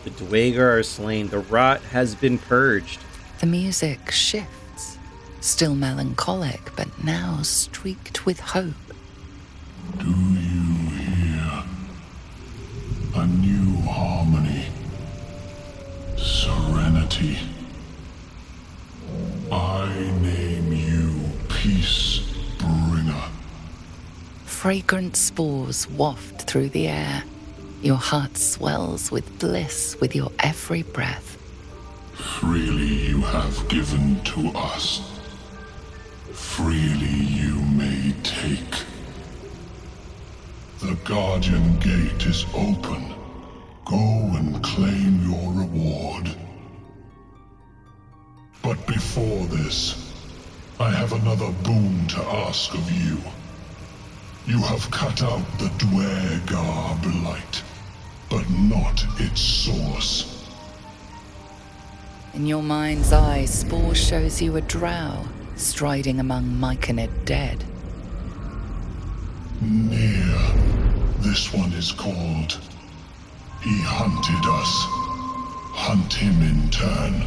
The duergar are slain. The rot has been purged. The music shifts, still melancholic, but now streaked with hope. Do you hear? A new harmony. Serenity. I name you Peace Bringer. Fragrant spores waft through the air. Your heart swells with bliss with your every breath. Freely you have given to us. Freely you may take. The Guardian Gate is open. Go and claim your reward. But before this, I have another boon to ask of you. You have cut out the duergar blight, but not its source. In your mind's eye, Spore shows you a drow striding among Myconid dead. Near. This one is called. He hunted us. Hunt him in turn.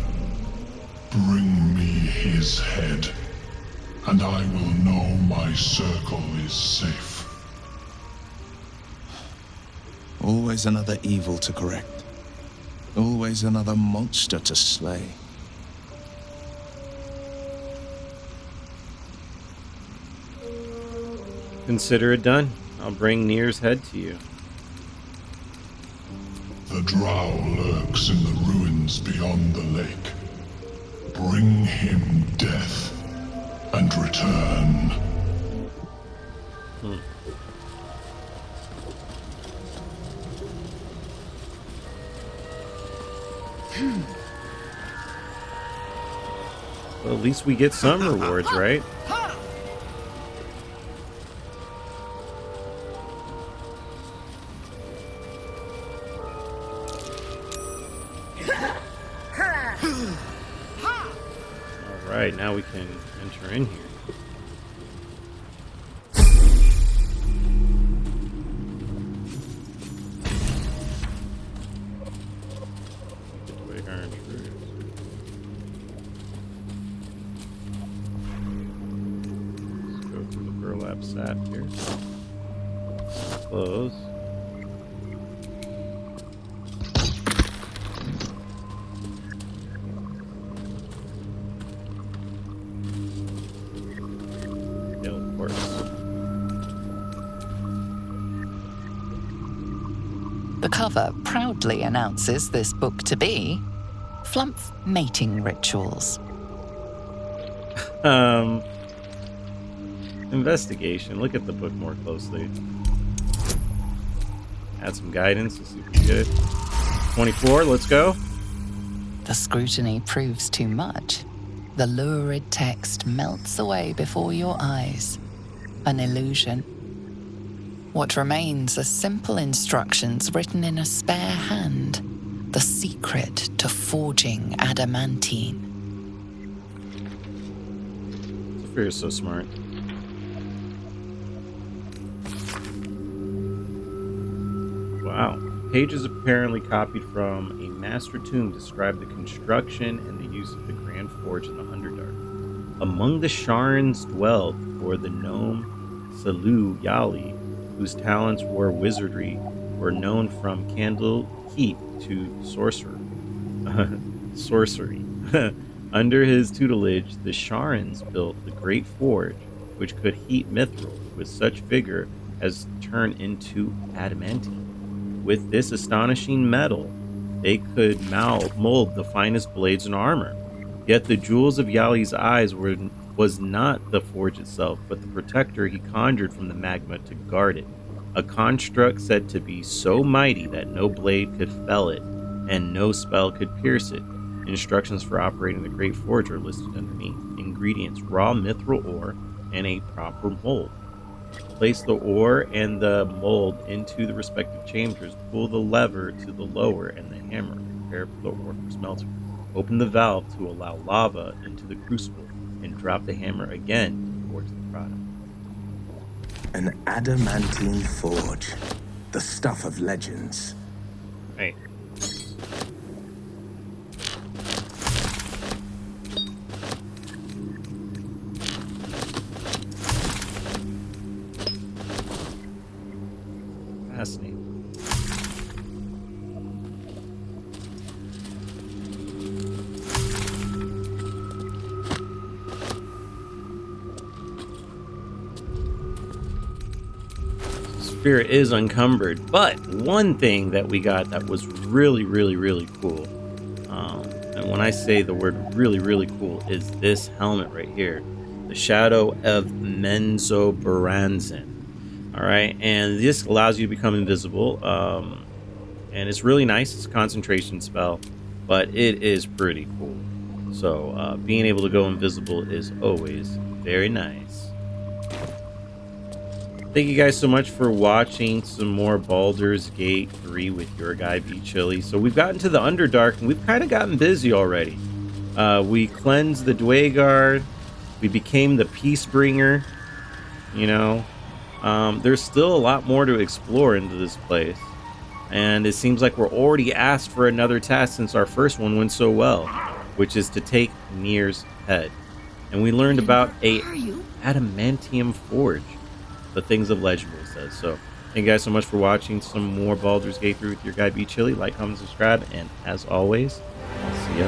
Bring me his head, and I will know my circle is safe. Always another evil to correct. Always another monster to slay. Consider it done. I'll bring Nir's head to you. The drow lurks in the ruins beyond the lake. Bring him death and return. Well, at least we get some rewards, right? Alright, now we can enter in here. Sap here. Close. cover proudly announces this book to be Flumph Mating Rituals. Investigation. Look at the book more closely. Add some guidance. Let's see if we get 24. Let's go. The scrutiny proves too much. The lurid text melts away before your eyes. An illusion. What remains are simple instructions written in a spare hand. The secret to forging adamantine. Sapphira is so smart. Wow. Pages apparently copied from a master tomb describe the construction and the use of the Grand Forge in the Underdark. Among the Sharns dwelled, or the gnome Salu Yali, whose talents were wizardry, were known from candle heat to sorcery. Under his tutelage, the Sharns built the Great Forge, which could heat mithril with such vigor as to turn into adamantine. With this astonishing metal, they could mold the finest blades and armor. Yet the jewels of Yali's eyes was not the forge itself, but the protector he conjured from the magma to guard it. A construct said to be so mighty that no blade could fell it, and no spell could pierce it. Instructions for operating the Great Forge are listed underneath. Ingredients: raw mithril ore and a proper mold. Place the ore and the mold into the respective chambers. Pull the lever to the lower and the hammer. Prepare the ore for smelting. Open the valve to allow lava into the crucible and drop the hammer again towards the product. An adamantine forge. The stuff of legends. Right. Fascinating. Spirit is encumbered, but one thing that we got that was really cool, and when I say the word really cool, is this helmet right here, the Shadow of Menzoberranzan. All right, and this allows you to become invisible, and it's really nice. It's a concentration spell, but it is pretty cool. So being able to go invisible is always very nice. Thank you guys so much for watching some more Baldur's Gate 3 with your guy B Chili. So we've gotten to the Underdark, and we've kind of gotten busy already. We cleansed the duergar. We became the Peacebringer. You know, there's still a lot more to explore into this place, and it seems like we're already asked for another task since our first one went so well, which is to take Nir's head. And we learned about a adamantium forge. The things of legend, it says. So thank you guys so much for watching some more Baldur's Gate 3 with your guy B Chili. Like, comment, subscribe, and as always, I'll see ya